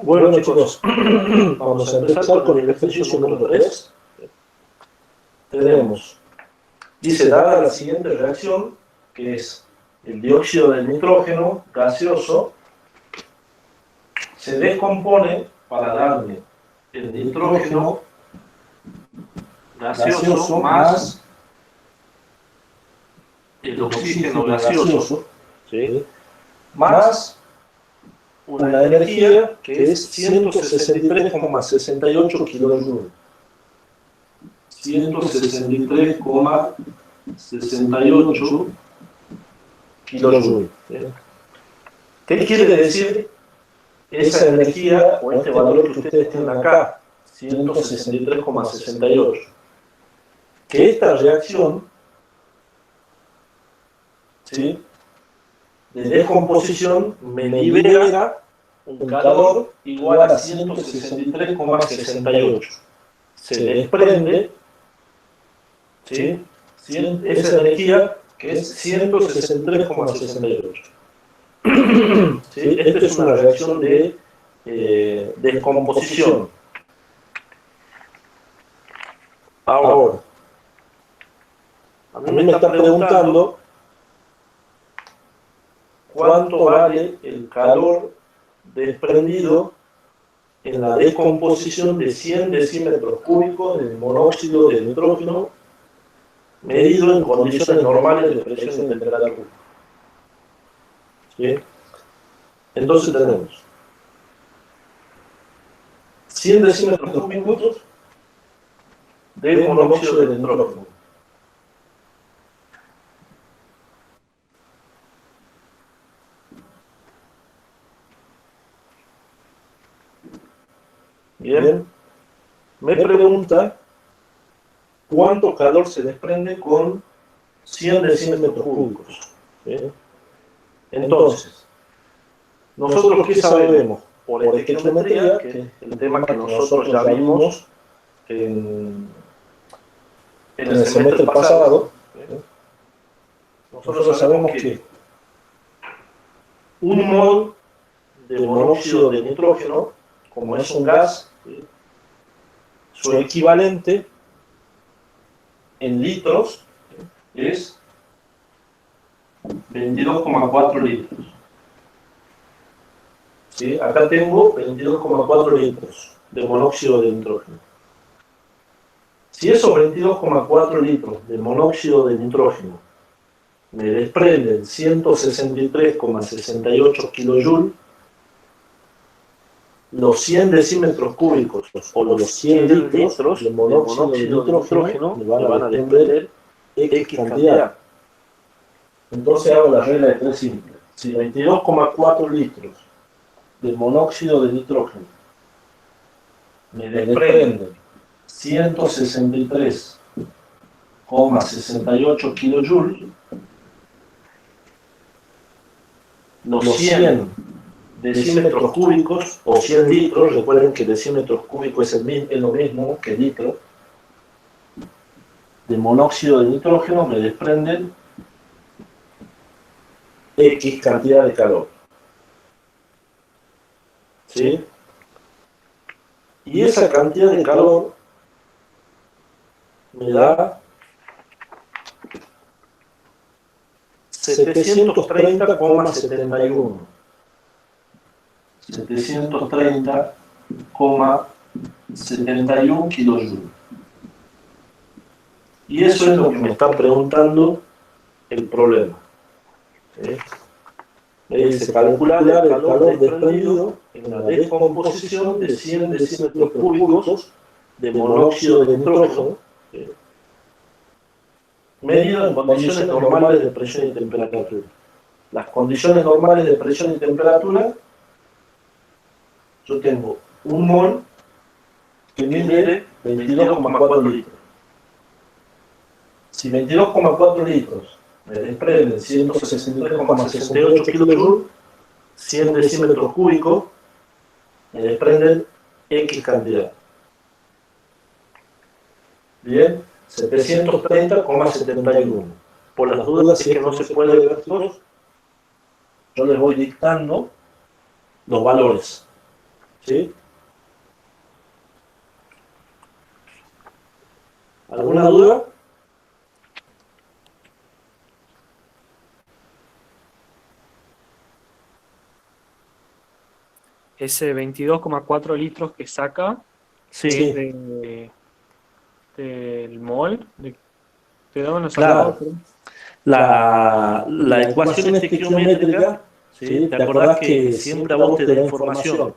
Bueno, chicos, vamos a empezar con el ejercicio número 3. Tenemos, dice, dada la siguiente reacción, que es el dióxido de nitrógeno gaseoso, se descompone para darle el nitrógeno gaseoso más el oxígeno gaseoso, ¿sí? Más una energía que es 163,68 kilojoules. 163,68 kilojoules. ¿Qué quiere decir esa energía o este valor que ustedes tienen acá? 163,68. Que esta reacción, ¿sí?, de descomposición me libera un calor igual a 163,68. Se desprende, ¿sí?, esa energía que es 163,68. ¿Sí? Esta es una reacción de descomposición. Ahora, a mí me está preguntando cuánto vale el calor desprendido en la descomposición de 100 decímetros cúbicos de monóxido de nitrógeno medido en condiciones normales de presión y temperatura. ¿Sí? Entonces tenemos 100 decímetros cúbicos de monóxido de nitrógeno. Bien, me pregunta cuánto calor se desprende con 100 decímetros cúbicos. ¿Sí? Entonces, nosotros ¿qué sabemos? Por estequiometría, que es el tema que nosotros ya vimos en el semestre pasado, nosotros sabemos que un mol de monóxido de nitrógeno, como es un gas, su equivalente en litros es 22,4 litros. ¿Sí? Acá tengo 22,4 litros de monóxido de nitrógeno. Si esos 22,4 litros de monóxido de nitrógeno me desprenden 163,68 kilojoules, los 100 decímetros cúbicos o los 100 litros de monóxido de nitrógeno me van a desprender X cantidad. Entonces hago la regla de 3 simple. Si 22,4 litros de monóxido de nitrógeno me desprenden 163,68 kilojoules, los 100 decímetros cúbicos o 100 litros, recuerden que decímetros cúbicos es lo mismo que litro, de monóxido de nitrógeno me desprenden X cantidad de calor. ¿Sí? Y esa cantidad de calor me da 730,71. 730,71 kilojoules. Y eso es lo que me está preguntando el problema. ¿Sí? Me dice calcular el calor desprendido en la descomposición de 100 decímetros cúbicos de monóxido de nitrógeno, ¿sí?, medido en condiciones normales de presión y temperatura. Las condiciones normales de presión y temperatura, yo tengo un mol que mide 22,4 litros. Si 22,4 litros me desprenden 163,68 kilojoules, 100 decímetros cúbicos me desprenden X cantidad. Bien, 730,71. Por las dudas, si es que no se puede ver todos, yo les voy dictando los valores. ¿Sí? ¿Alguna duda? Ese 22,4 litros que saca Sí, es del mol. ¿De dónde lo sacaba? claro. La ecuación estequiométrica, ¿sí? ¿Te acordás que siempre a vos te da información?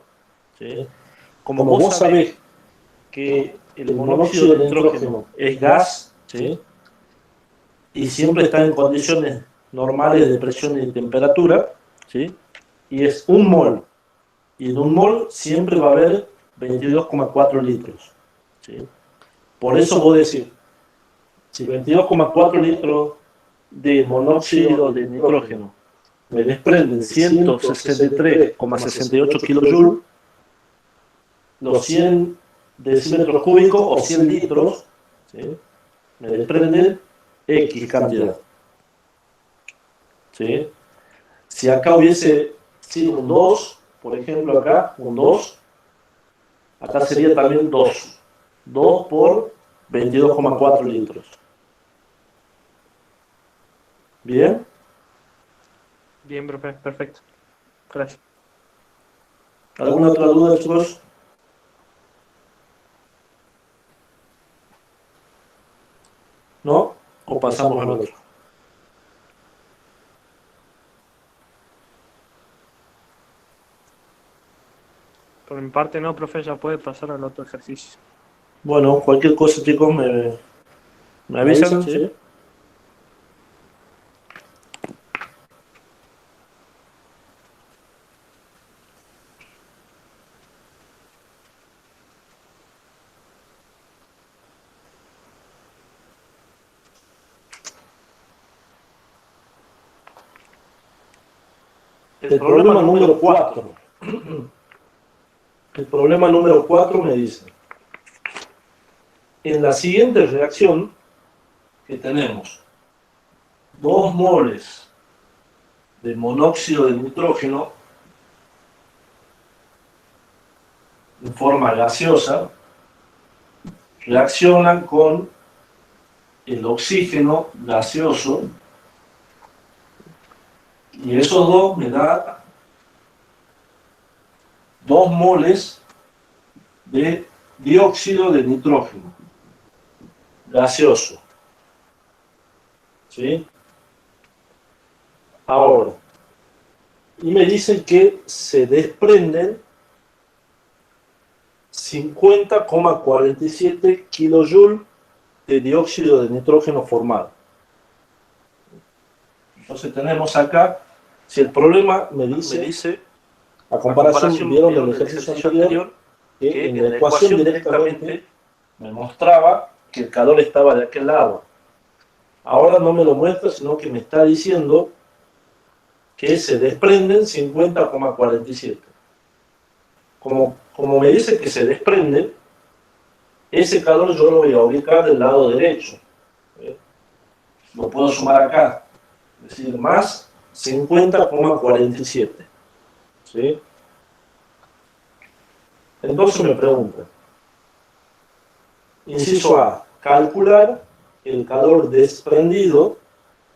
¿Sí? Como vos sabés que el monóxido de nitrógeno es gas, ¿sí? Y siempre está en condiciones normales de presión y de temperatura, ¿sí? Y es un mol. Y en un mol siempre va a haber 22,4 litros, ¿sí? Por eso vos decís, si 22,4 litros de monóxido de nitrógeno me desprenden 163,68 kilojoules, los 100 decímetros cúbicos o 100 litros, ¿sí? Me desprenden X cantidad. ¿Sí? Si acá hubiese sido un 2, por ejemplo acá, un 2, acá sería también 2. 2 por 22,4 litros. ¿Bien? Bien, profe, perfecto. Gracias. ¿Alguna otra duda, chicos? ¿No? ¿O pasamos al otro? Por mi parte no, profe, ya puede pasar al otro ejercicio. Bueno, cualquier cosa, chicos, me avisan, ¿sí? El problema número 4. El problema número 4 me dice, en la siguiente reacción que tenemos 2 moles de monóxido de nitrógeno en forma gaseosa reaccionan con el oxígeno gaseoso y esos dos me da 2 moles de dióxido de nitrógeno gaseoso. ¿Sí? Ahora, y me dicen que se desprenden 50,47 kilojoules de dióxido de nitrógeno formado. Entonces tenemos acá, si el problema me dice a comparación, vieron del ejercicio anterior, que en la ecuación directamente me mostraba que el calor estaba de aquel lado. Ahora no me lo muestra, sino que me está diciendo que se desprenden 50,47. Como me dice que se desprende, ese calor yo lo voy a ubicar del lado derecho. Lo puedo sumar acá, es decir, más 50,47. ¿Sí? Entonces me pregunta, inciso A, calcular el calor desprendido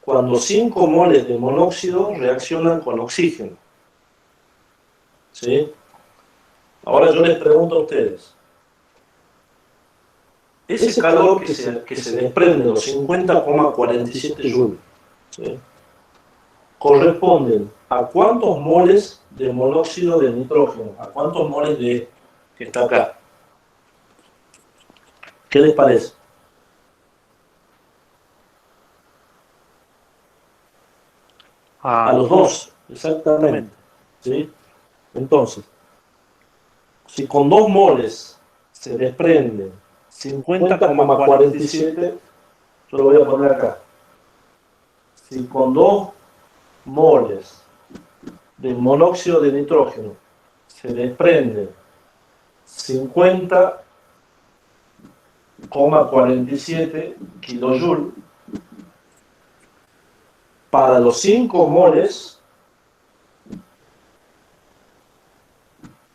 cuando 5 moles de monóxido reaccionan con oxígeno. ¿Sí? Ahora yo les pregunto a ustedes, ese calor que se desprende, los 50,47 joules, ¿sí? corresponden a cuántos moles de monóxido de nitrógeno, a cuántos moles de que está acá. ¿Qué les parece? A los dos, exactamente. ¿Sí? Entonces, si con 2 moles se desprenden 50,47, yo lo voy a poner acá. Si con 2 moles de monóxido de nitrógeno se desprende 50,47 kilojoules, para los 5 moles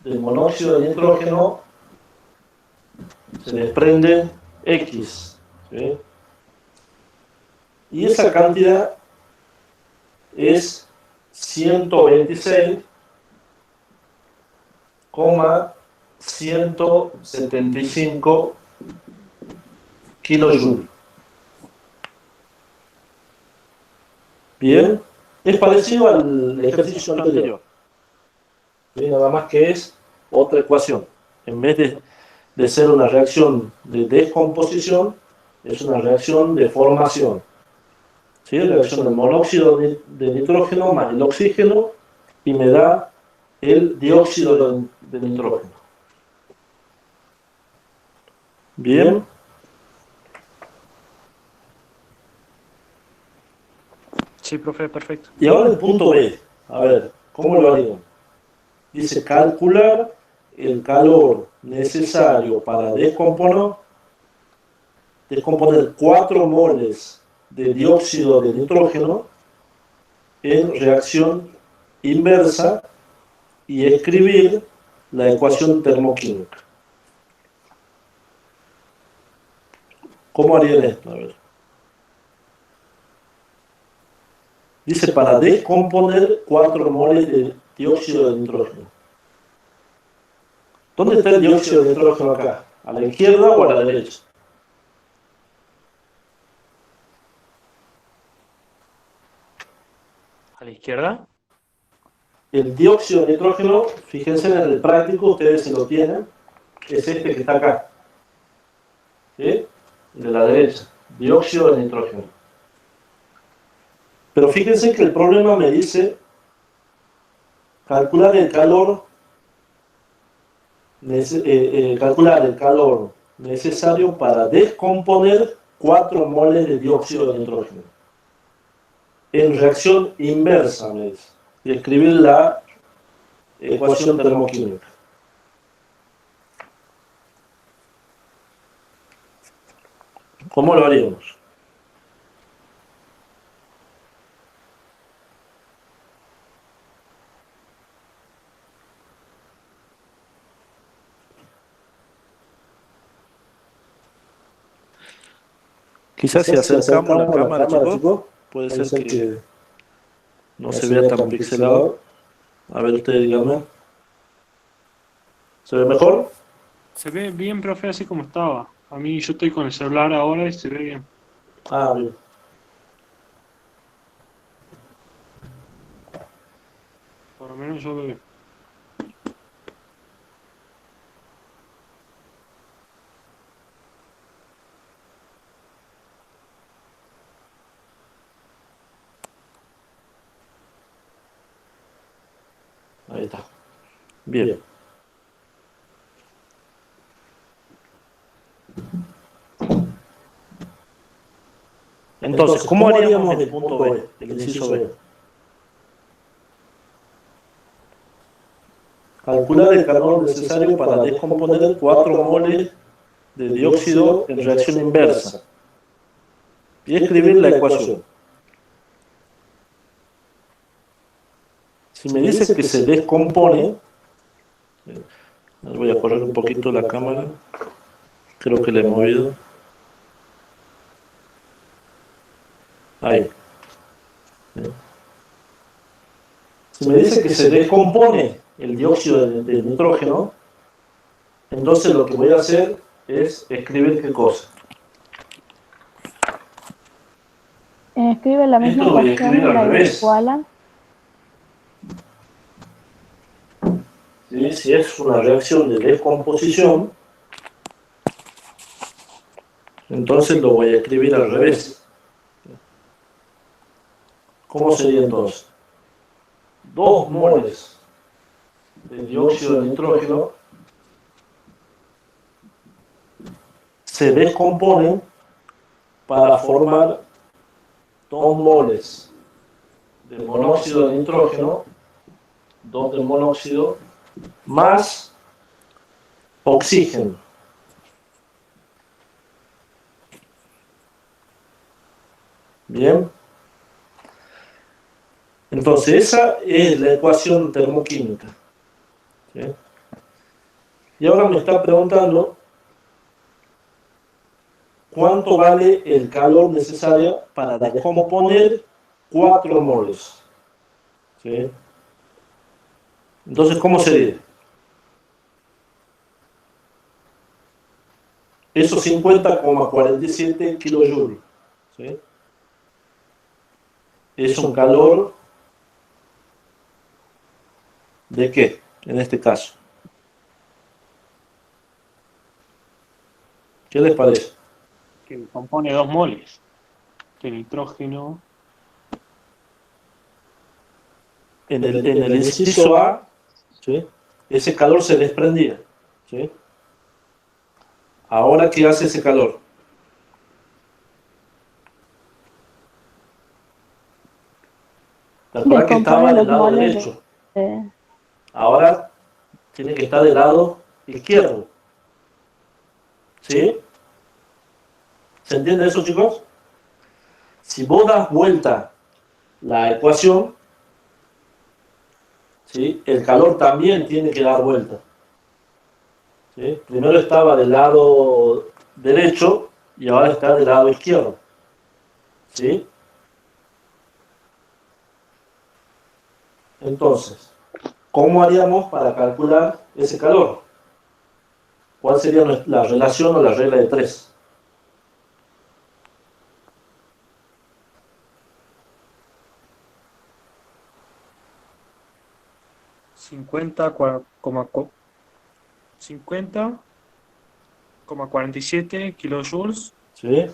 del monóxido de nitrógeno se desprende X, ¿sí? Y esa cantidad es 126,175 kilojoules. Bien, es parecido al ejercicio anterior. Bien, nada más que es otra ecuación. En vez de ser una reacción de descomposición, es una reacción de formación. ¿Sí? Reacción del monóxido de nitrógeno más el oxígeno y me da el dióxido de nitrógeno. Bien. Sí, profe, perfecto. Y ahora el punto B. A ver, ¿cómo lo haríamos? Dice calcular el calor necesario para descomponer 4 moles de dióxido de nitrógeno en reacción inversa y escribir la ecuación termoquímica. ¿Cómo harían esto? A ver. Dice para descomponer 4 moles de dióxido de nitrógeno. ¿Dónde está el dióxido de nitrógeno acá? ¿A la izquierda o a la derecha? ¿A la izquierda? El dióxido de nitrógeno, fíjense en el práctico, ustedes se lo tienen, es este que está acá. ¿Sí? De la derecha, dióxido de nitrógeno. Pero fíjense que el problema me dice calcular el calor necesario para descomponer 4 moles de dióxido de nitrógeno. En reacción inversa, me dice. Y escribir la ecuación termoquímica. ¿Cómo lo haríamos? Quizás si acercamos la cámara, chicos, puede ser que no se vea tan pixelado. A ver, ustedes díganme. ¿Se ve mejor? Se ve bien, profe, así como estaba. A mí yo estoy con el celular ahora y se ve bien. Ah, bien. Por lo menos yo veo bien. Ahí está. Bien. Entonces, ¿cómo haríamos el punto B, el inciso B? Calcular el calor necesario para descomponer 4 moles de dióxido en reacción inversa. Y escribir la ecuación. Si me dice que se descompone, voy a correr un poquito la cámara, creo que le he movido. Ahí. Si me dice que se descompone el dióxido de nitrógeno, entonces lo que voy a hacer es escribir qué cosa. Escribe la misma Esto lo voy a ecuación escribir y al la revés. iguala. ¿Sí? Si es una reacción de descomposición, entonces lo voy a escribir al revés. ¿Cómo sería entonces? 2 moles de dióxido de nitrógeno se descomponen para formar 2 moles de monóxido de nitrógeno, 2 de monóxido, más oxígeno. Bien. Entonces esa es la ecuación termoquímica. ¿Sí? Y ahora me está preguntando cuánto vale el calor necesario para descomponer 4 moles. ¿Sí? Entonces, ¿cómo sería? Esos 50,47 kilojoules. ¿Sí? Es un calor ¿de qué? En este caso. ¿Qué les parece? Que compone 2 moles de nitrógeno. En el inciso A, ¿sí? Ese calor se desprendía. ¿Sí? Ahora, ¿qué hace ese calor? ¿Te acuerdas que estaba del lado derecho? Ahora tiene que estar del lado izquierdo. ¿Sí? ¿Se entiende eso, chicos? Si vos das vuelta la ecuación, ¿sí? El calor también tiene que dar vuelta. ¿Sí? Primero estaba del lado derecho y ahora está del lado izquierdo. ¿Sí? Entonces, ¿cómo haríamos para calcular ese calor? ¿Cuál sería la relación o la regla de 3? Cincuenta coma 47 kilojoules ¿Sí?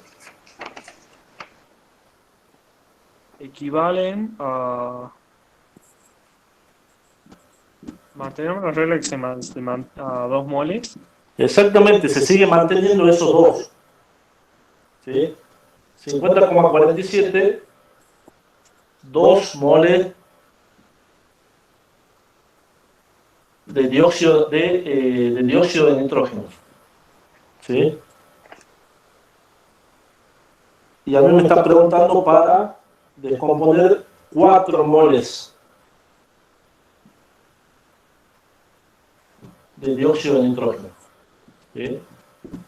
equivalen a... Mantenemos la regla que a 2 moles. Exactamente, se sigue manteniendo esos dos. ¿Sí? 50,47, 2 moles de dióxido de nitrógeno. ¿Sí? Y a mí me está preguntando para descomponer 4 moles de dióxido de nitrógeno. ¿Sí?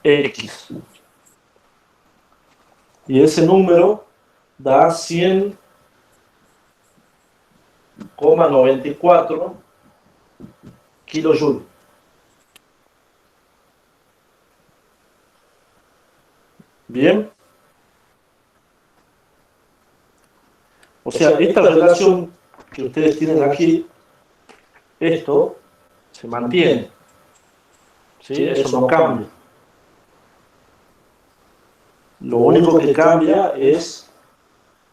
X. Y ese número da 100,94 kilojoules. Bien. O sea, esta relación que ustedes tienen aquí, esto se mantiene. ¿Sí? Eso no cambia. Lo único que cambia es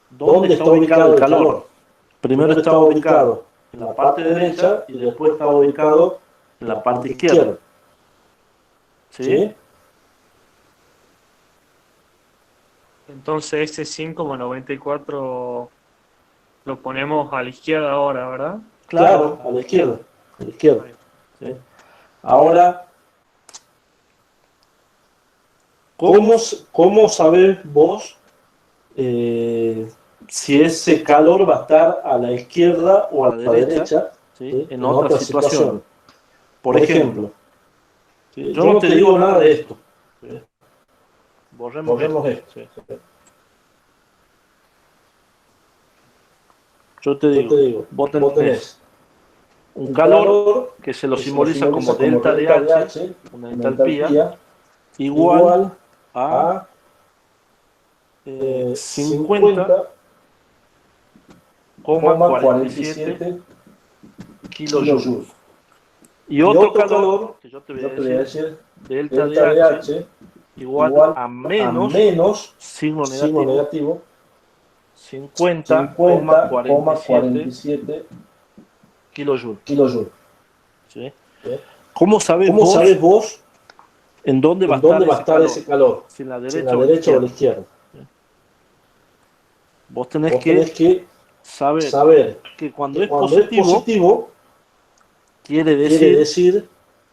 dónde está ubicado el calor. Primero estaba ubicado en la parte derecha y después estaba ubicado en la parte izquierda. ¿Sí? Entonces ese 5,94 lo ponemos a la izquierda ahora, ¿verdad? Claro, a la izquierda. A la izquierda. ¿Sí? Ahora, ¿cómo sabés vos si ese calor va a estar a la izquierda o a la derecha, ¿sí? En otra situación? Por ejemplo, ¿sí? Yo no te digo nada de esto. ¿Sí? Borremos esto. ¿Sí? Yo te digo, vos tenés un calor que se lo simboliza como delta de H, una entalpía, igual a 50,47 kilojoules. Y otro calor, que yo te voy a decir, delta de H, igual a menos signo negativo, 50,47 kilojoules. ¿Sí? ¿Cómo sabés vos en dónde va a estar ese calor? Si en la derecha o en la izquierda. Vos tenés que saber que cuando es positivo quiere decir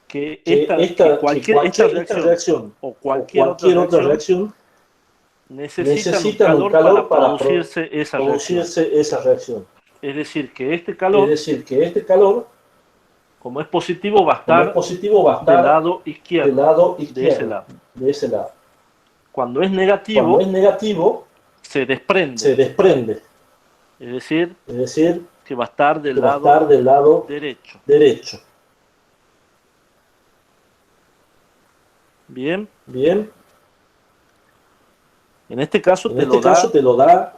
que esta reacción o cualquier otra reacción necesitan un calor para producirse esa reacción. Es decir, que este calor Como es positivo, va a estar del lado izquierdo, de ese lado. Cuando es negativo, se desprende. Es decir, que va a estar del lado derecho. Bien. En este caso te lo da,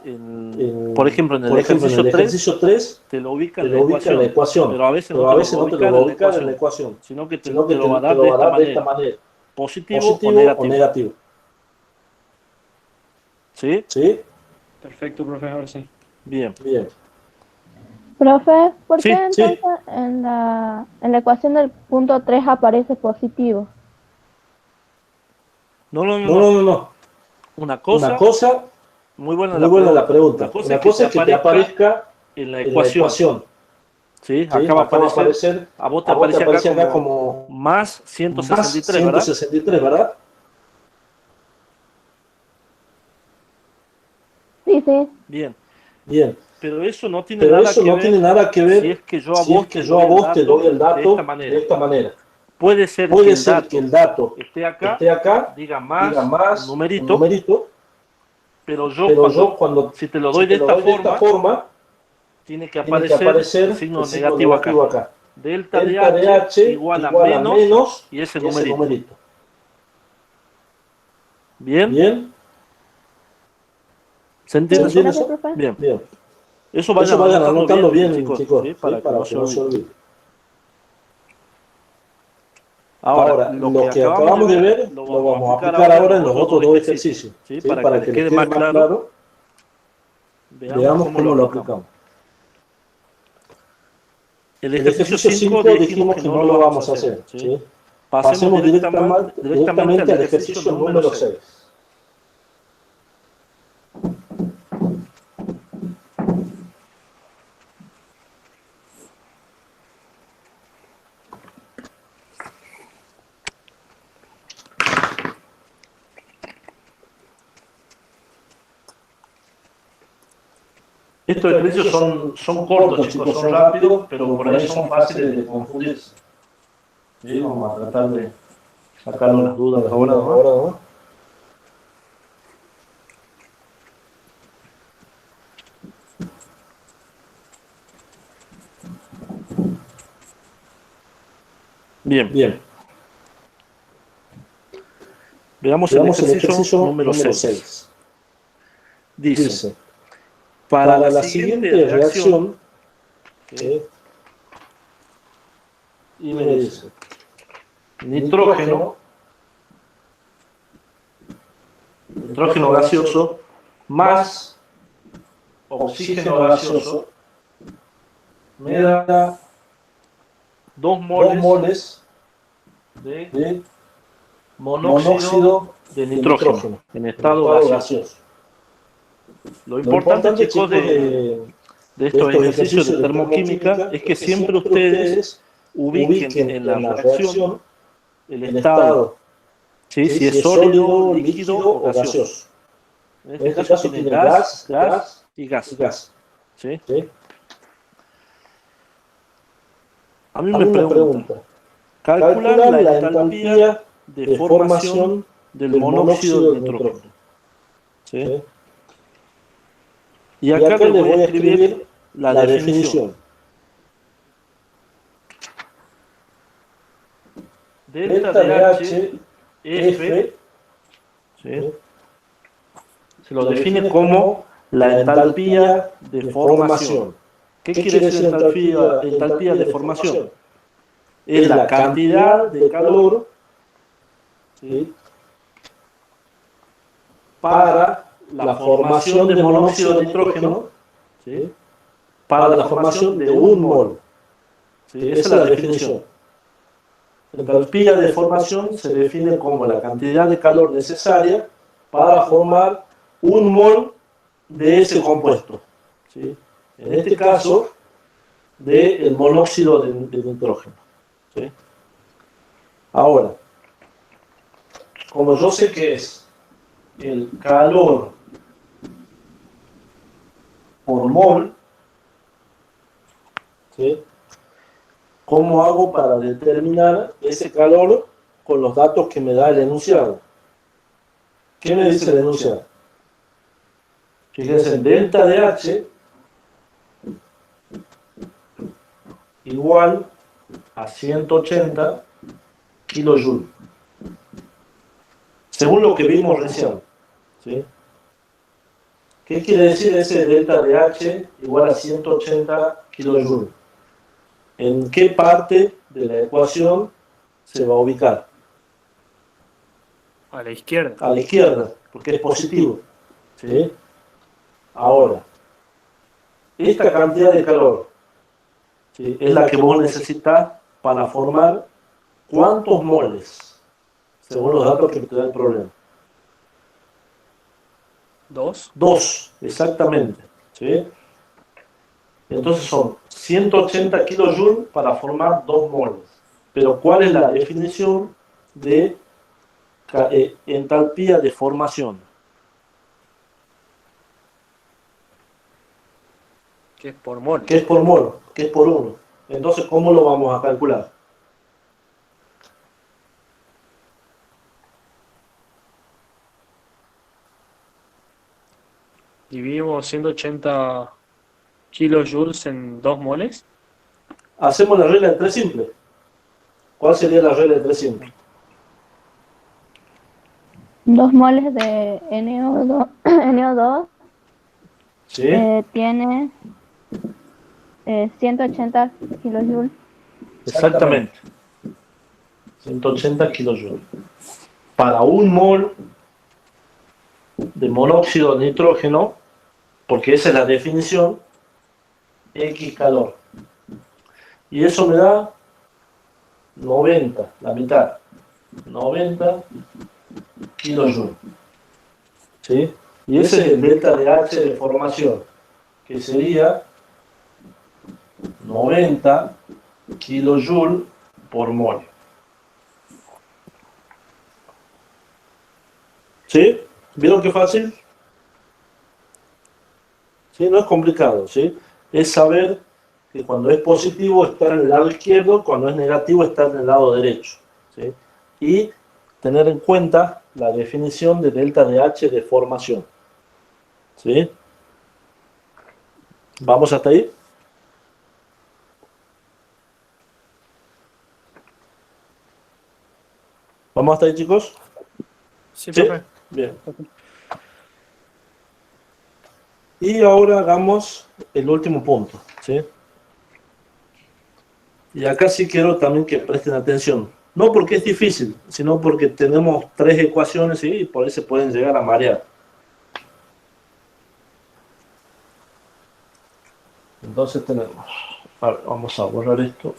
por ejemplo, en el ejercicio 3, te lo ubica en la ecuación, pero a veces no te lo va a ubicar en la ecuación, sino que te lo va a dar de esta manera, positivo o negativo. ¿Sí? Perfecto, profesor, sí. Bien. Profe, ¿por qué entonces en la ecuación del punto 3 aparece positivo? No. Una cosa, muy buena la pregunta. Una cosa es que te aparezca en la ecuación. ¿Sí? Acá va a aparecer, a vos te aparece acá como más 163, ¿verdad? Sí. Bien. Pero eso no tiene nada que ver si es que yo a vos te doy el dato de esta manera. Puede ser que el dato esté acá, diga más un numerito, pero yo cuando si te lo doy de esta forma, tiene que aparecer el signo negativo acá. Delta de H igual a menos y ese numerito. ¿Bien? ¿Se entiende eso? Bien. Eso vayan anotando bien, chicos, ¿sí? Para que no se olvide. Ahora, lo que acabamos de ver lo vamos a aplicar ahora en los otros dos ejercicios. ¿Sí? Para que les quede más claro, veamos cómo lo aplicamos. El ejercicio 5 dijimos que no lo vamos a hacer. ¿Sí? Pasemos directamente al ejercicio número 6. Estos ejercicios son cortos, chicos, son rápidos, pero por ahí son fáciles de confundirse. ¿Sí? Vamos a tratar de sacar unas dudas ahora, ¿no? Bien. Veamos el ejercicio número 6. Dice, para la siguiente reacción, y me dice, nitrógeno gaseoso más oxígeno gaseoso me da 2 moles de monóxido de nitrógeno en estado gaseoso. Lo importante, chicos, de estos ejercicios de termoquímica es que siempre ustedes ubiquen en la reacción el estado, ¿sí? Si es sólido, líquido o gaseoso. En este caso tiene gas y gas. ¿Sí? A mí me pregunta, calcular la entalpía de formación del monóxido de nitrógeno. ¿Sí? Y acá le voy a escribir la definición. Delta de H, F, ¿sí? Se lo define como la entalpía de formación. ¿Qué quiere decir entalpía de formación? Es la cantidad de calor, ¿sí? Para la formación de monóxido de nitrógeno, ¿sí? Para la formación de 1 mol. ¿Sí? Esa es la definición. La entalpía de formación se define como la cantidad de calor necesaria para formar 1 mol de ese compuesto. ¿Sí? En este caso, del monóxido de nitrógeno. ¿Sí? Ahora, como yo sé que es el calor por mol, ¿sí? ¿Cómo hago para determinar ese calor con los datos que me da el enunciado? ¿Qué me dice el enunciado? Fíjense, delta de H igual a 180 kilojoules. Según lo que vimos recién. ¿Sí? ¿Qué quiere decir ese delta de H igual a 180 kilojoules? ¿En qué parte de la ecuación se va a ubicar? A la izquierda. A la izquierda, porque es positivo. ¿Sí? Ahora, esta cantidad de calor, ¿sí?, es la que vos necesitas para formar ¿cuántos moles? Según los datos que te da el problema. 2. 2, exactamente. ¿Sí? Entonces son 180 kilojoules para formar 2 moles. Pero ¿cuál es la definición de entalpía de formación? Que es por mol. ¿Qué es por mol? ¿Qué es por 1? Entonces, ¿cómo lo vamos a calcular? Dividimos 180 kilojoules en 2 moles. Hacemos la regla de 3 simple. ¿Cuál sería la regla de 3 simple? 2 moles de NO2, NO2 ¿Sí? tiene 180 kilojoules. Exactamente. 180 kilojoules. Para un mol de monóxido de nitrógeno, porque esa es la definición, X calor. Y eso me da 90, la mitad. 90 kilojoules. ¿Sí? Y ese es el delta de H de formación, que sería 90 kilojoules por mol. ¿Sí? ¿Vieron qué fácil? ¿Sí? No es complicado, ¿sí? Es saber que cuando es positivo está en el lado izquierdo, cuando es negativo está en el lado derecho, ¿sí? Y tener en cuenta la definición de delta de H de formación. ¿Sí? ¿Vamos hasta ahí? ¿Vamos hasta ahí, chicos? Sí, ¿Sí? profe. Bien. Y ahora hagamos el último punto, ¿sí? Y acá sí quiero también que presten atención. No porque es difícil, sino porque tenemos 3 ecuaciones, ¿sí?, y por ahí se pueden llegar a marear. Entonces tenemos, a ver, vamos a borrar esto.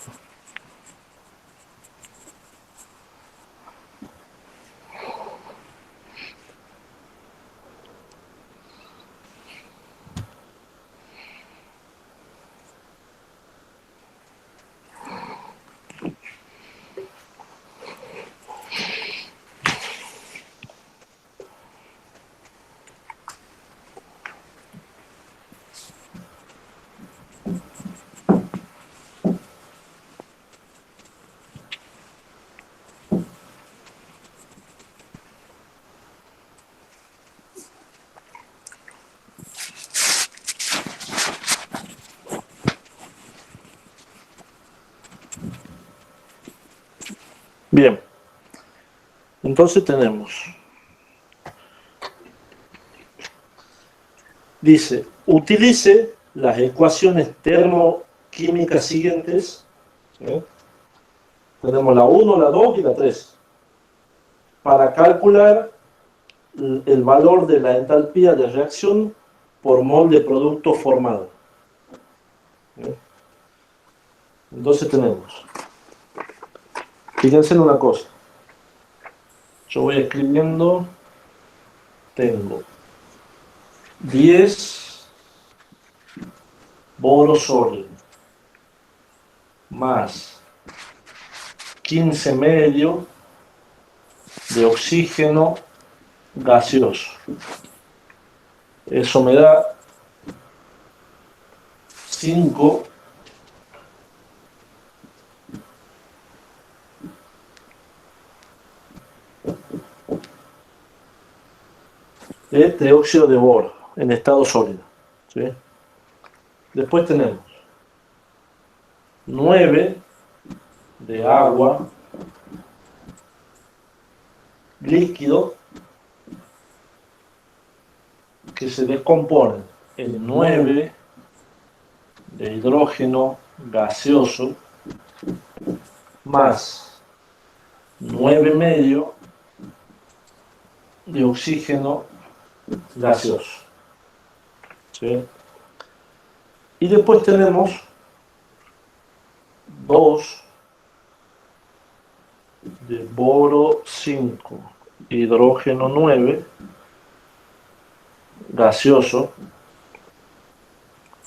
Bien, entonces tenemos, dice, utilice las ecuaciones termoquímicas siguientes, ¿sí? Tenemos la 1, la 2 y la 3, para calcular el valor de la entalpía de reacción por mol de producto formado. ¿Sí? Entonces tenemos, fíjense en una cosa, yo voy escribiendo, tengo 10 boro sólido más 15 medio de oxígeno gaseoso. Eso me da 5 de trióxido de boro en estado sólido. ¿Sí? Después tenemos 9 de agua líquido que se descompone en 9 de hidrógeno gaseoso más 9,5 de oxígeno gaseoso. ¿Sí? Y después tenemos 2 de boro 5, hidrógeno 9, gaseoso,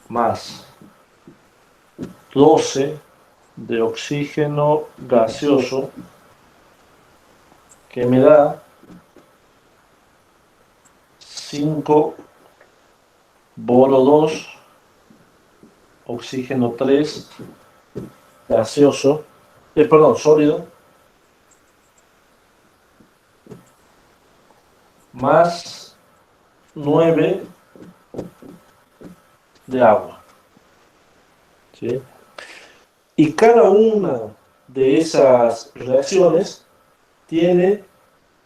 más 12 de oxígeno gaseoso, que me da 5 boro 2, oxígeno 3, gaseoso, sólido, más 9 de agua. ¿Sí? Y cada una de esas reacciones tiene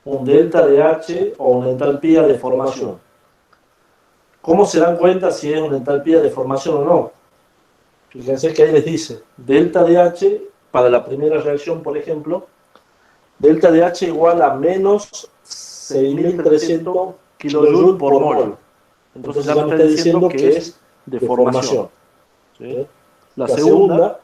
un delta de H o una entalpía de formación. ¿Cómo se dan cuenta si es una entalpía de formación o no? Fíjense que ahí les dice delta de H para la primera reacción, por ejemplo, delta de H igual a menos 6.300 kilojoules por mol. Entonces ya me está diciendo que es de formación. ¿Sí? La segunda,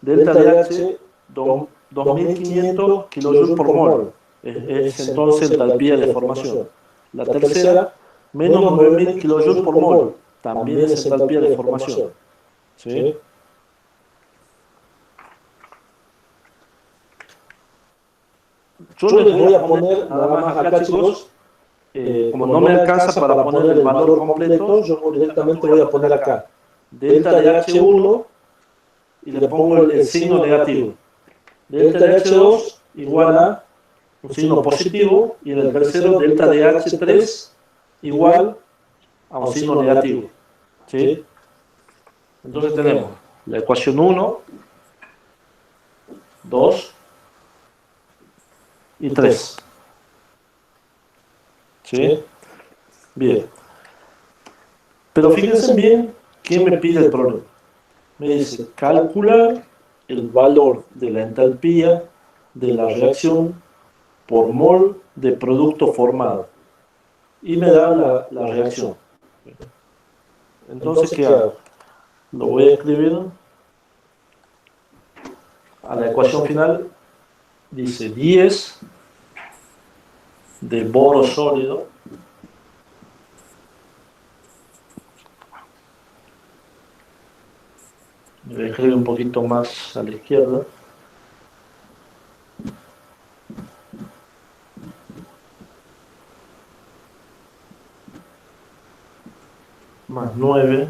delta de H 2.500 kilojoules por mol. Es entonces entalpía de formación. La tercera, menos 9.000 kilojoules por mol. También es entalpía de formación. ¿Sí? Yo les voy a poner nada más acá, chicos, como no me alcanza para poner el valor completo, yo directamente voy a poner acá delta de H1 y le pongo el signo negativo. Delta de H2 igual a un signo positivo y en el tercero delta de H3 igual a un signo negativo. ¿Sí? Entonces tenemos la ecuación 1, 2 y 3. ¿Sí? Bien. Pero fíjense bien qué me pide el problema. Me dice calcular el valor de la entalpía de la reacción por mol de producto formado. Y me da la reacción. Entonces, ¿qué hago? Lo voy a escribir a la ecuación final. Dice 10 de boro sólido me voy a escribir un poquito más a la izquierda, más 9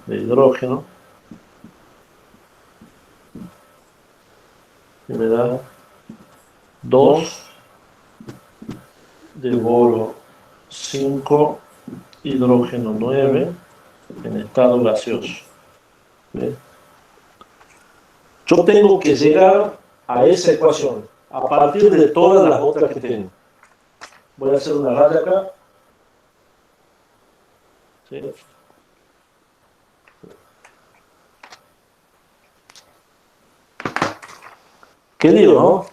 de hidrógeno y me da 2 de boro 5, hidrógeno 9 en estado gaseoso. ¿Ve? Yo tengo que llegar a esa ecuación a partir de todas las otras que tengo. Voy a hacer una raya acá. ¿Sí? ¿Qué digo, no?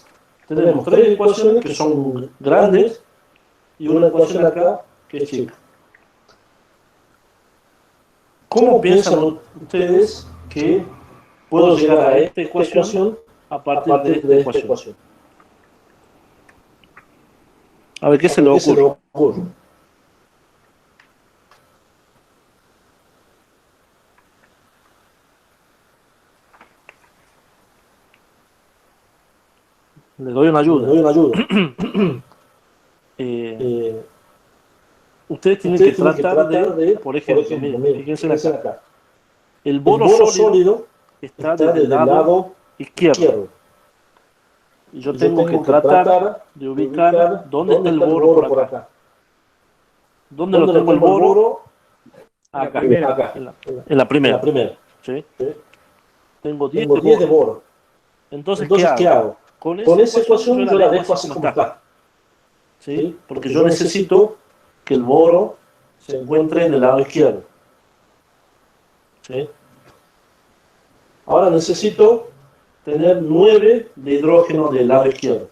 Tenemos 3 ecuaciones que son grandes y una ecuación acá que es chica. ¿Cómo piensan ustedes que puedo llegar a esta ecuación a partir de esta ecuación? A ver, ¿qué se le ocurre? Le doy una ayuda. Ustedes tienen que tratar de, por ejemplo, miren, fíjense acá. El boro sólido está del lado izquierdo. Y yo tengo que tratar de ubicar dónde está el boro por acá. ¿Dónde lo tengo el boro? Acá, en la primera. ¿Sí? Tengo 10 de boro. Entonces, ¿qué hago? Con esa ecuación yo la dejo así como está. ¿Sí? Porque yo necesito que el boro se encuentre en el lado izquierdo. ¿Sí? Ahora necesito tener 9 de hidrógeno del lado izquierdo.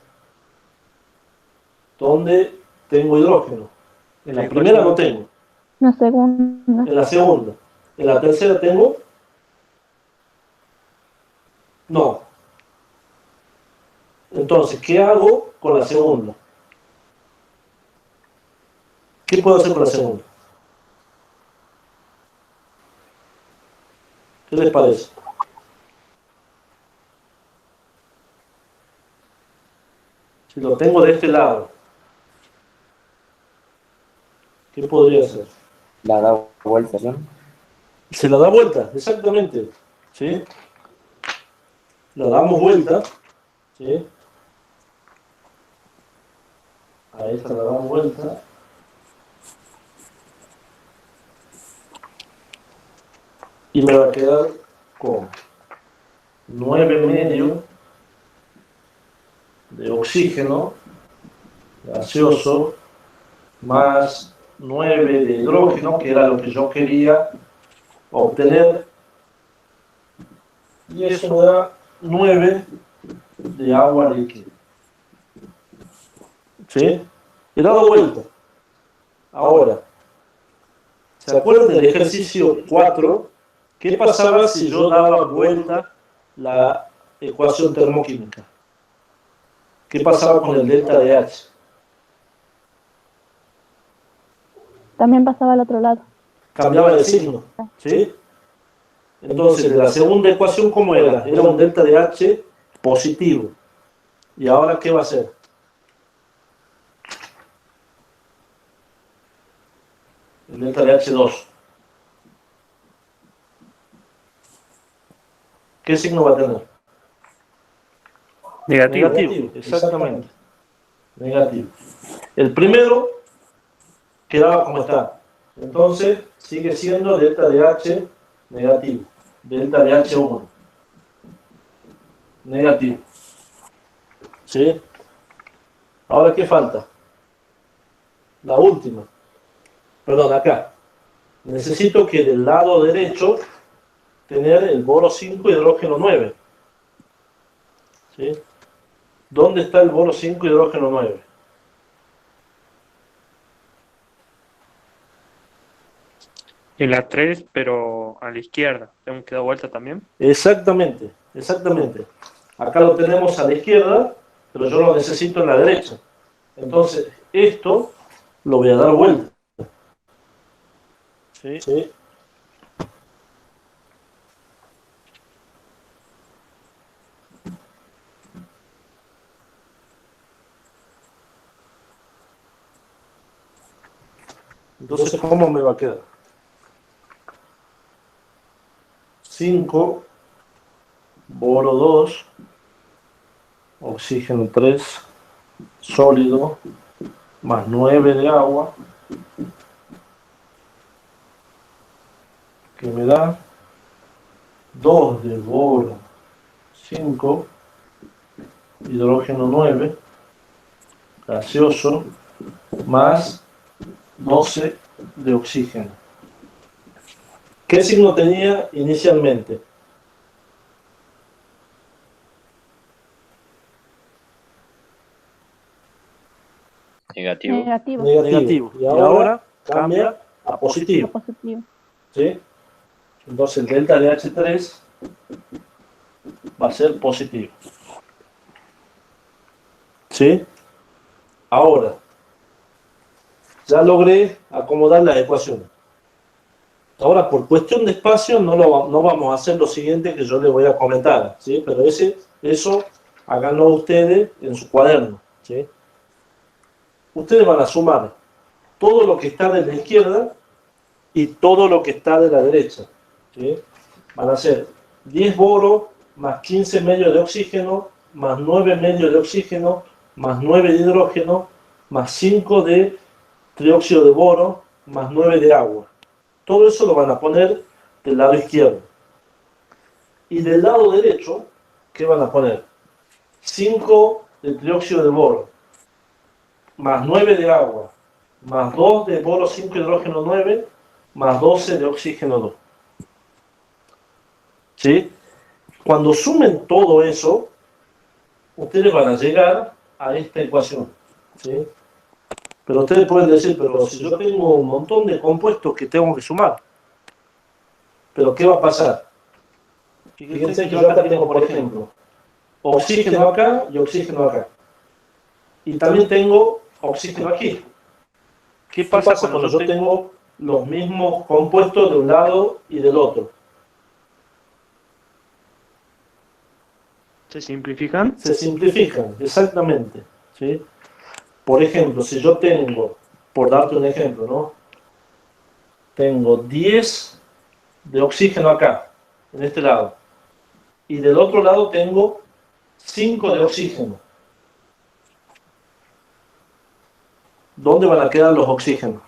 ¿Dónde tengo hidrógeno? En la primera no tengo. La segunda. En la segunda. En la tercera tengo. No. Entonces, ¿qué hago con la segunda? ¿Qué puedo hacer con la segunda? ¿Qué les parece? Si lo tengo de este lado, ¿qué podría hacer? La da vuelta, ¿no? Se la da vuelta, exactamente. ¿Sí? La damos vuelta. ¿Sí? A esta la damos vuelta. Y me va a quedar con 9,5 de oxígeno gaseoso más 9 de hidrógeno, que era lo que yo quería obtener. Y eso me da 9 de agua líquida. ¿Sí? He dado vuelta. Ahora, ¿se acuerdan del ejercicio 4? ¿Qué pasaba si yo daba vuelta la ecuación termoquímica? ¿Qué pasaba con el delta de H? También pasaba al otro lado. Cambiaba de signo. ¿Sí? Entonces, de la segunda ecuación, ¿cómo era? Era un delta de H positivo. ¿Y ahora qué va a hacer? El delta de H2. ¿Qué signo va a tener? Negativo. Exactamente. Negativo. El primero quedaba como está. Entonces, sigue siendo delta de H negativo. Delta de H1. Negativo. ¿Sí? Ahora, ¿qué falta? La última. Perdón, acá. Necesito que del lado derecho tener el boro 5 y hidrógeno 9. ¿Sí? ¿Dónde está el boro 5 y hidrógeno 9? En la 3, pero a la izquierda. ¿Tengo que dar vuelta también? Exactamente, exactamente. Acá lo tenemos a la izquierda, pero yo lo necesito en la derecha. Entonces, esto lo voy a dar vuelta. ¿Sí? ¿Sí? Entonces, ¿cómo me va a quedar? 5, boro 2, oxígeno 3, sólido, más 9 de agua, que me da 2 de boro 5, hidrógeno 9, gaseoso, más 12 de oxígeno. ¿Qué signo tenía inicialmente? Negativo. Negativo. Y ahora cambia a O positivo. positivo. ¿Sí? Entonces el delta de H3 va a ser positivo. ¿Sí? Ahora, ya logré acomodar las ecuaciones. Ahora, por cuestión de espacio, no vamos a hacer lo siguiente que yo les voy a comentar, ¿sí? Pero eso háganlo ustedes en su cuaderno, ¿sí? Ustedes van a sumar todo lo que está de la izquierda y todo lo que está de la derecha, ¿sí? Van a ser 10 boro más 15 medios de oxígeno más 9 medio de oxígeno, más 9 de hidrógeno, más 5 de trióxido de boro, más 9 de agua. Todo eso lo van a poner del lado izquierdo. Y del lado derecho, ¿qué van a poner? 5 de trióxido de boro, más 9 de agua, más 2 de boro 5 hidrógeno 9, más 12 de oxígeno 2. ¿Sí? Cuando sumen todo eso, ustedes van a llegar a esta ecuación. ¿Sí? Pero ustedes pueden decir, pero si yo tengo un montón de compuestos que tengo que sumar, ¿pero qué va a pasar? Fíjense que yo acá tengo, por ejemplo, oxígeno acá y oxígeno acá. Y también tengo oxígeno aquí. ¿Qué pasa cuando yo tengo los mismos compuestos de un lado y del otro? ¿Se simplifican? Se simplifican, exactamente. ¿Sí? Por ejemplo, si yo tengo, por darte un ejemplo, ¿no? Tengo 10 de oxígeno acá, en este lado. Y del otro lado tengo 5 de oxígeno. ¿Dónde van a quedar los oxígenos?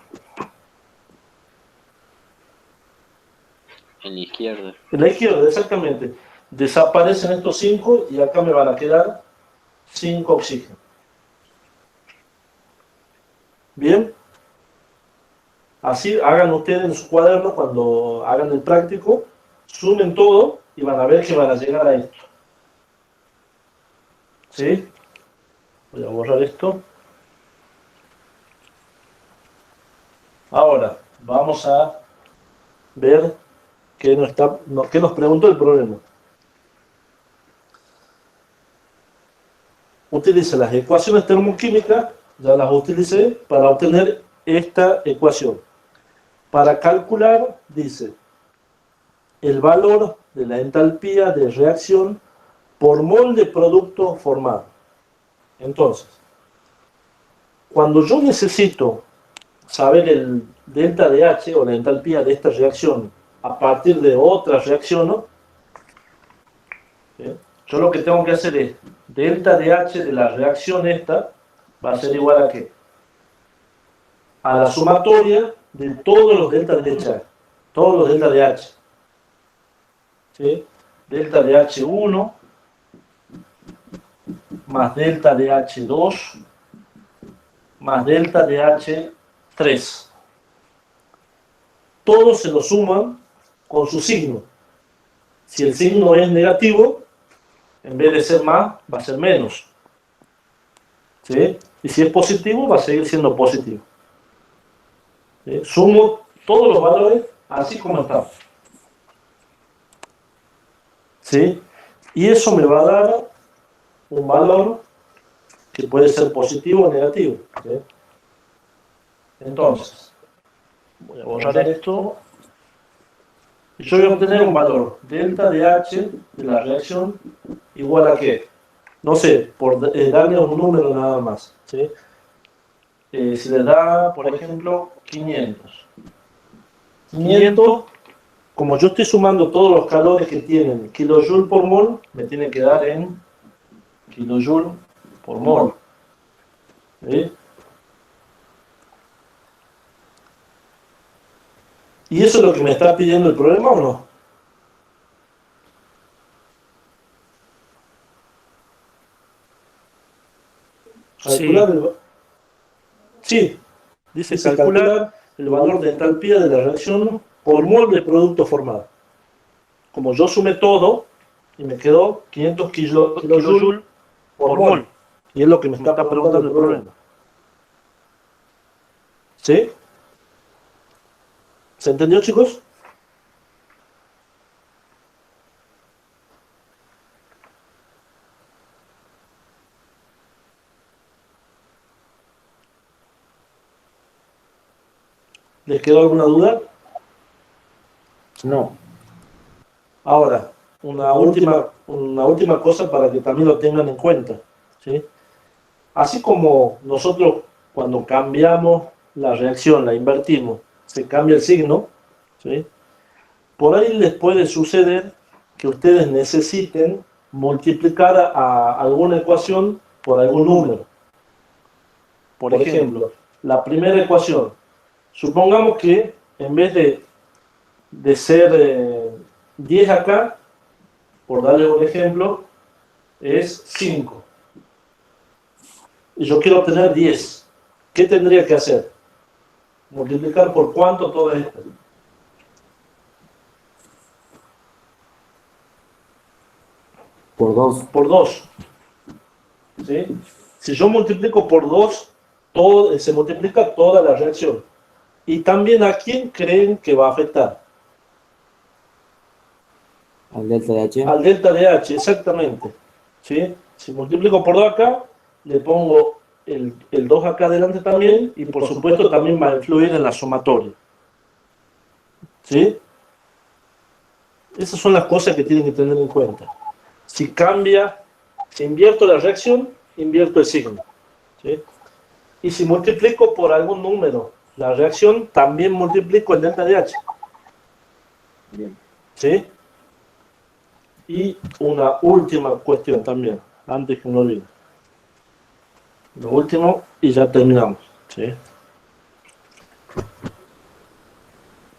En la izquierda. En la izquierda, exactamente. Desaparecen estos 5 y acá me van a quedar 5 oxígenos. ¿Bien? Así hagan ustedes en su cuaderno cuando hagan el práctico, sumen todo y van a ver que van a llegar a esto. ¿Sí? Voy a borrar esto. Ahora, vamos a ver qué nos preguntó el problema. Utilice las ecuaciones termoquímicas, ya las utilicé, para obtener esta ecuación. Para calcular, dice, el valor de la entalpía de reacción por mol de producto formado. Entonces, cuando yo necesito saber el delta de H o la entalpía de esta reacción a partir de otra reacción, ¿no? Yo lo que tengo que hacer es delta de H de la reacción esta va a ser igual a ¿qué? A la sumatoria de todos los deltas de H. Todos los deltas de H. ¿Sí? Delta de H1 más delta de H2 más delta de H3. Todos se lo suman con su signo. Si el signo es negativo, en vez de ser más, va a ser menos. ¿Sí? Y si es positivo, va a seguir siendo positivo. ¿Sí? Sumo todos los valores así como están. ¿Sí? Y eso me va a dar un valor que puede ser positivo o negativo. ¿Sí? Entonces, voy a borrar esto. Y yo voy a obtener un valor delta de H de la reacción igual a ¿qué? No sé, por darle un número nada más. ¿Sí? Si le da, por ejemplo, 500. 500, como yo estoy sumando todos los calores que tienen kilojoule por mol, me tiene que dar en kilojoule por mol. ¿Sí? ¿Y eso es lo que me está pidiendo el problema o no? Calcular el... Sí, dice calcular el valor de entalpía de la reacción por mol de producto formado. Como yo sumé todo, y me quedó 500 kilojoule por mol. Y es lo que me está preguntando el problema. ¿Sí? ¿Se entendió, chicos? ¿Les quedó alguna duda? No. Ahora, una última cosa para que también lo tengan en cuenta. ¿Sí? Así como nosotros cuando cambiamos la reacción, la invertimos, se cambia el signo, ¿sí? Por ahí les puede suceder que ustedes necesiten multiplicar a alguna ecuación por algún número. Por ejemplo, la primera ecuación. Supongamos que en vez de ser 10 acá, por darle un ejemplo, es 5. Y yo quiero obtener 10. ¿Qué tendría que hacer? Multiplicar por cuánto todo esto. Por 2. Por 2. ¿Sí? Si yo multiplico por 2, se multiplica toda la reacción. Y también a quién creen que va a afectar. Al delta de H. Al delta de H, exactamente. ¿Sí? Si multiplico por 2 acá, le pongo el 2 acá adelante también, y por supuesto también va a influir en la sumatoria. ¿Sí? Esas son las cosas que tienen que tener en cuenta. Si cambia, si invierto la reacción, invierto el signo. ¿Sí? Y si multiplico por algún número la reacción, también multiplico el delta de H. Bien. ¿Sí? Y una última cuestión también, antes que me olvide. Lo último y ya terminamos. ¿Sí?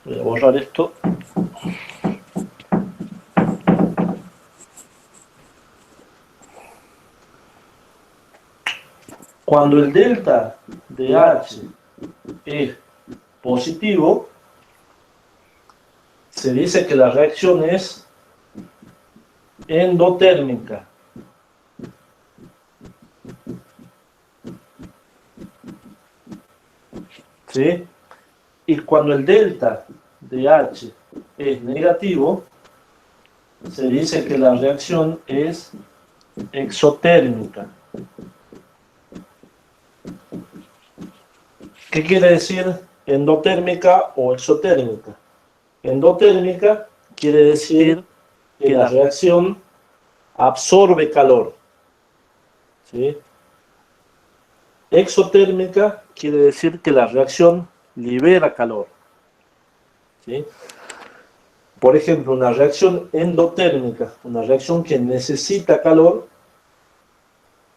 Voy a borrar esto. Cuando el delta de H es positivo, se dice que la reacción es endotérmica. ¿Sí? Y cuando el delta de H es negativo, se dice que la reacción es exotérmica. ¿Qué quiere decir endotérmica o exotérmica? Endotérmica quiere decir que la reacción absorbe calor. ¿Sí? Exotérmica quiere decir que la reacción libera calor. ¿Sí? Por ejemplo, una reacción endotérmica, una reacción que necesita calor,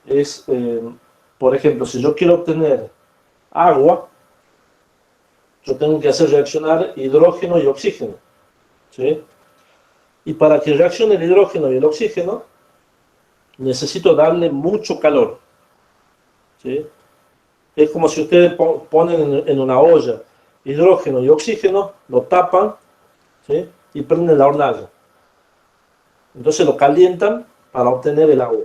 es, por ejemplo, si yo quiero obtener agua, yo tengo que hacer reaccionar hidrógeno y oxígeno. ¿Sí? Y para que reaccione el hidrógeno y el oxígeno, necesito darle mucho calor. ¿Sí? Es como si ustedes ponen en una olla hidrógeno y oxígeno, lo tapan, ¿sí? Y prenden la hornalla. Entonces lo calientan para obtener el agua.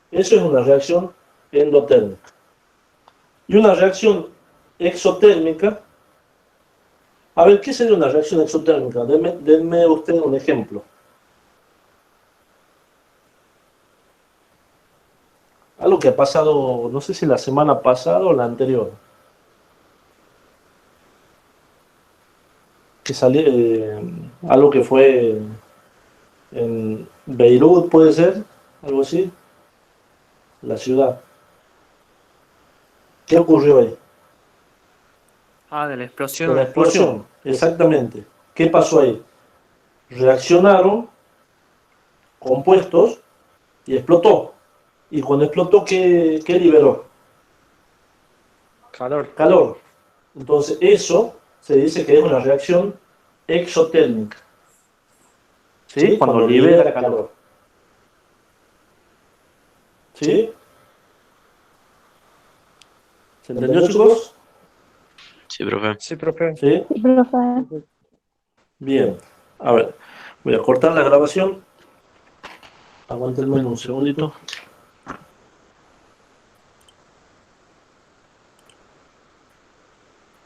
Eso es una reacción endotérmica. Y una reacción exotérmica. A ver, ¿qué sería una reacción exotérmica? Denme ustedes un ejemplo. Algo que ha pasado, no sé si la semana pasada o la anterior. Que salió, algo que fue en Beirut, puede ser, algo así, la ciudad. ¿Qué ocurrió ahí? Ah, de la explosión. De la explosión, exactamente. ¿Qué pasó ahí? Reaccionaron compuestos y explotó. Y cuando explotó, ¿qué liberó? Calor. Calor. Entonces eso se dice que es una reacción exotérmica. ¿Sí? Cuando libera calor. ¿Sí? ¿Se entendió, chicos? Sí, profe. Sí, profe. ¿Sí? Sí, profe. Bien. A ver, voy a cortar la grabación. Aguántenme un segundito.